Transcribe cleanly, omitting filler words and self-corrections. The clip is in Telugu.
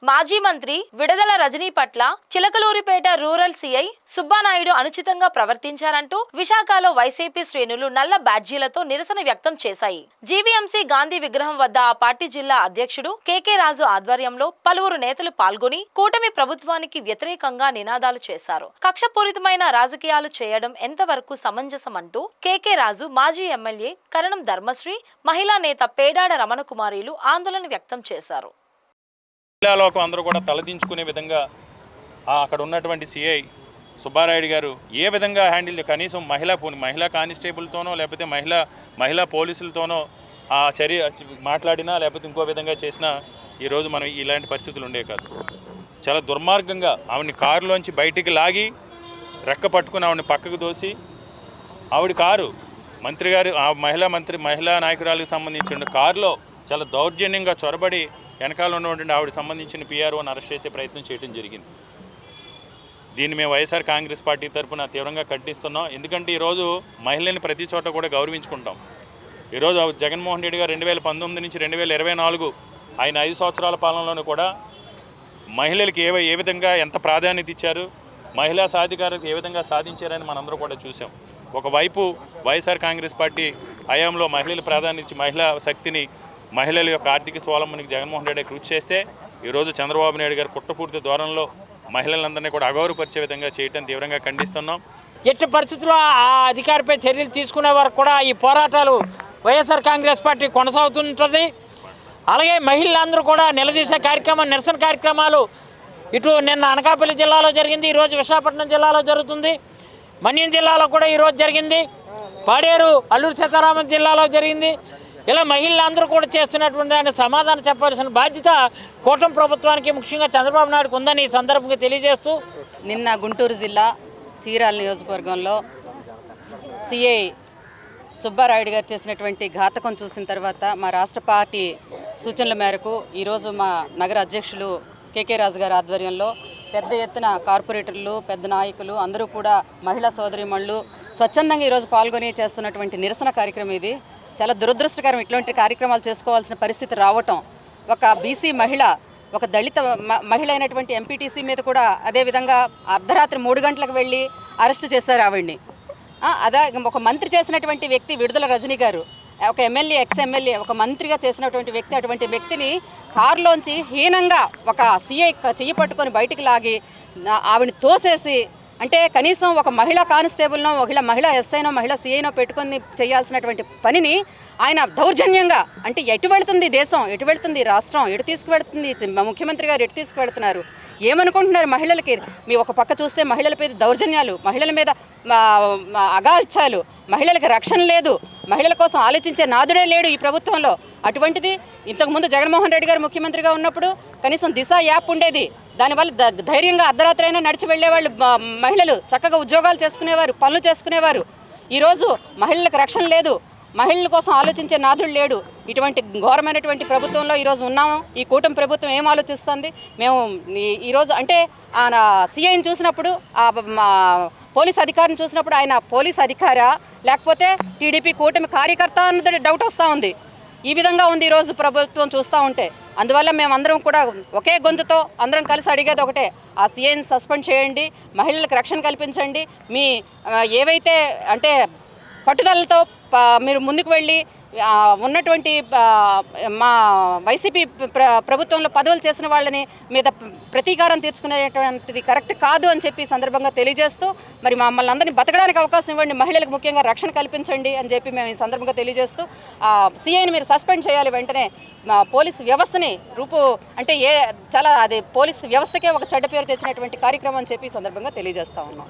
మాజీ మంత్రి విడదల రజనీ పట్ల చిలకలూరిపేట రూరల్ సీఐ సుబ్బానాయుడు అనుచితంగా ప్రవర్తించారంటూ విశాఖలో వైసీపీ శ్రేణులు నల్ల బ్యాడ్జీలతో నిరసన వ్యక్తం చేశాయి. జీవీఎంసీ గాంధీ విగ్రహం వద్ద ఆ పార్టీ జిల్లా అధ్యక్షుడు కేకే రాజు ఆధ్వర్యంలో పలువురు నేతలు పాల్గొని కూటమి ప్రభుత్వానికి వ్యతిరేకంగా నినాదాలు చేశారు. కక్షపూరితమైన రాజకీయాలు చేయడం ఎంతవరకు సమంజసమంటూ కేకే రాజు, మాజీ ఎమ్మెల్యే కరణం ధర్మశ్రీ, మహిళా నేత పేడాడ రమణకుమారీలు ఆందోళన వ్యక్తం చేశారు. జిల్లాలోకి అందరూ కూడా తలదించుకునే విధంగా అక్కడ ఉన్నటువంటి సిఐ సుబ్బారాయుడు గారు ఏ విధంగా హ్యాండిల్, కనీసం మహిళా కానిస్టేబుల్తోనో లేకపోతే మహిళా పోలీసులతోనో ఆ చర్య మాట్లాడినా లేకపోతే ఇంకో విధంగా చేసినా ఈరోజు మనం ఇలాంటి పరిస్థితులు ఉండేవి కాదు. చాలా దుర్మార్గంగా ఆవిడని కారులోంచి బయటికి లాగి రెక్క పట్టుకుని ఆవిడని పక్కకు దోసి ఆవిడ కారు మంత్రి గారు ఆ మహిళా నాయకురాలకు సంబంధించిన కారులో చాలా దౌర్జన్యంగా చొరబడి వెనకాల ఉన్నటువంటి ఆవిడ సంబంధించిన పిఆర్ఓని అరెస్ట్ చేసే ప్రయత్నం చేయడం జరిగింది. దీన్ని మేము వైఎస్ఆర్ కాంగ్రెస్ పార్టీ తరఫున తీవ్రంగా ఖండిస్తున్నాం. ఎందుకంటే ఈరోజు మహిళల్ని ప్రతి చోట కూడా గౌరవించుకుంటాం. ఈరోజు జగన్మోహన్ రెడ్డి గారు 2019 నుంచి 2024 ఆయన 5 సంవత్సరాల పాలనలోనూ కూడా మహిళలకి ఏ విధంగా ఎంత ప్రాధాన్యత ఇచ్చారు, మహిళా సాధికారత ఏ విధంగా సాధించారని మనందరూ కూడా చూసాం. ఒకవైపు వైఎస్ఆర్ కాంగ్రెస్ పార్టీ హయాంలో మహిళలు ప్రాధాన్యత ఇచ్చి మహిళా శక్తిని, మహిళల యొక్క ఆర్థిక స్వావలంబనకి జగన్మోహన్ రెడ్డి కృషి చేస్తే ఈరోజు చంద్రబాబు నాయుడు గారు కుట్రపూర్తి ధోరణిలో మహిళలందరినీ కూడా అగౌరవపరిచే విధంగా చేయడం తీవ్రంగా ఖండిస్తున్నాం. ఎట్టి పరిస్థితుల్లో ఆ అధికారిపై చర్యలు తీసుకునే వరకు కూడా ఈ పోరాటాలు వైఎస్ఆర్ కాంగ్రెస్ పార్టీ కొనసాగుతుంటుంది. అలాగే మహిళలందరూ కూడా నిలదీసే కార్యక్రమం, నిరసన కార్యక్రమాలు ఇటు నిన్న అనకాపల్లి జిల్లాలో జరిగింది, ఈరోజు విశాఖపట్నం జిల్లాలో జరుగుతుంది, మన్యం జిల్లాలో కూడా ఈరోజు జరిగింది, పాడేరు అల్లూరు సీతారామన్ జిల్లాలో జరిగింది. ఇలా మహిళలందరూ కూడా చేస్తున్నటువంటి దాన్ని సమాధానం చెప్పాల్సిన బాధ్యత కూటమి ప్రభుత్వానికి, ముఖ్యంగా చంద్రబాబు నాయుడుకు ఉందని ఈ సందర్భంగా తెలియజేస్తూ, నిన్న గుంటూరు జిల్లా చీరాల నియోజకవర్గంలో సిఐ సుబ్బారాయుడు గారు చేసినటువంటి ఘాతకం చూసిన తర్వాత మా రాష్ట్ర పార్టీ సూచనల మేరకు ఈరోజు మా నగర అధ్యక్షులు కేకే రాజు గారి ఆధ్వర్యంలో పెద్ద ఎత్తున కార్పొరేటర్లు, పెద్ద నాయకులు అందరూ కూడా మహిళా సోదరీమణులు స్వచ్ఛందంగా ఈరోజు పాల్గొని చేస్తున్నటువంటి నిరసన కార్యక్రమం ఇది. చాలా దురదృష్టకరం ఇట్లాంటి కార్యక్రమాలు చేసుకోవాల్సిన పరిస్థితి రావటం. ఒక బీసీ మహిళ, ఒక దళిత మహిళ అయినటువంటి ఎంపీటీసీ మీద కూడా అదేవిధంగా అర్ధరాత్రి 3 గంటలకు వెళ్ళి అరెస్ట్ చేశారు ఆవిడ్ని. అదే ఒక మంత్రి చేసినటువంటి వ్యక్తి విడుదల రజనీ గారు, ఒక ఎమ్మెల్యే, ఎక్స్-ఎమ్మెల్యే, ఒక మంత్రిగా చేసినటువంటి వ్యక్తి, అటువంటి వ్యక్తిని కారులోంచి హీనంగా ఒక సీఐ చెయ్యి పట్టుకొని బయటికి లాగి ఆవిడని తోసేసి, అంటే కనీసం ఒక మహిళా కానిస్టేబుల్నో, మహిళా ఎస్ఐనో, మహిళా సీఐనో పెట్టుకొని చేయాల్సినటువంటి పనిని ఆయన దౌర్జన్యంగా, అంటే ఎటు వెళుతుంది దేశం, ఎటు వెళుతుంది రాష్ట్రం, ఎటు తీసుకువెళుతుంది ముఖ్యమంత్రి గారు, ఎటు తీసుకువెళుతున్నారు, ఏమనుకుంటున్నారు మహిళలకి? మీ ఒక పక్క చూస్తే మహిళల మీద దౌర్జన్యాలు, మహిళల మీద అగాధ్యాలు, మహిళలకు రక్షణ లేదు, మహిళల కోసం ఆలోచించే నాదుడే లేడు ఈ ప్రభుత్వంలో. అటువంటిది ఇంతకుముందు జగన్మోహన్ రెడ్డి గారు ముఖ్యమంత్రిగా ఉన్నప్పుడు కనీసం దిశ యాప్ ఉండేది. దానివల్ల ధైర్యంగా అర్ధరాత్రి అయినా నడిచి వెళ్ళేవాళ్ళు మహిళలు, చక్కగా ఉద్యోగాలు చేసుకునేవారు, పనులు చేసుకునేవారు. ఈరోజు మహిళలకు రక్షణ లేదు, మహిళల కోసం ఆలోచించే నాదుడు లేడు. ఇటువంటి ఘోరమైనటువంటి ప్రభుత్వంలో ఈరోజు ఉన్నాము. ఈ కూటమి ప్రభుత్వం ఏం ఆలోచిస్తుంది? మేము ఈరోజు అంటే సీఐని చూసినప్పుడు, పోలీస్ అధికారిని చూసినప్పుడు ఆయన పోలీస్ అధికారా లేకపోతే టీడీపీ కూటమి కార్యకర్త అన్నది డౌట్ వస్తూ ఉంది. ఈ విధంగా ఉంది ఈరోజు ప్రభుత్వం చూస్తూ ఉంటే. అందువల్ల మేమందరం కూడా ఒకే గొంతుతో అందరం కలిసి అడిగేది ఒకటే, ఆ సీఐని సస్పెండ్ చేయండి, మహిళలకు రక్షణ కల్పించండి. మీ ఏవైతే అంటే పట్టుదలతో మీరు ముందుకు వెళ్ళి ఉన్నటువంటి మా వైసీపీ ప్రభుత్వంలో పదవులు చేసిన వాళ్ళని మీద ప్రతీకారం తీర్చుకునేటువంటిది కరెక్ట్ కాదు అని చెప్పి సందర్భంగా తెలియజేస్తూ, మరి మమ్మల్ని అందరినీ బతకడానికి అవకాశం ఇవ్వండి, మహిళలకు ముఖ్యంగా రక్షణ కల్పించండి అని చెప్పి మేము ఈ సందర్భంగా తెలియజేస్తూ, సీఐని మీరు సస్పెండ్ చేయాలి వెంటనే. పోలీసు వ్యవస్థని అంటే చాలా అది పోలీసు వ్యవస్థకే ఒక చెడ్డ పేరు తెచ్చినటువంటి కార్యక్రమం అని చెప్పి ఈ సందర్భంగా తెలియజేస్తా ఉన్నాం.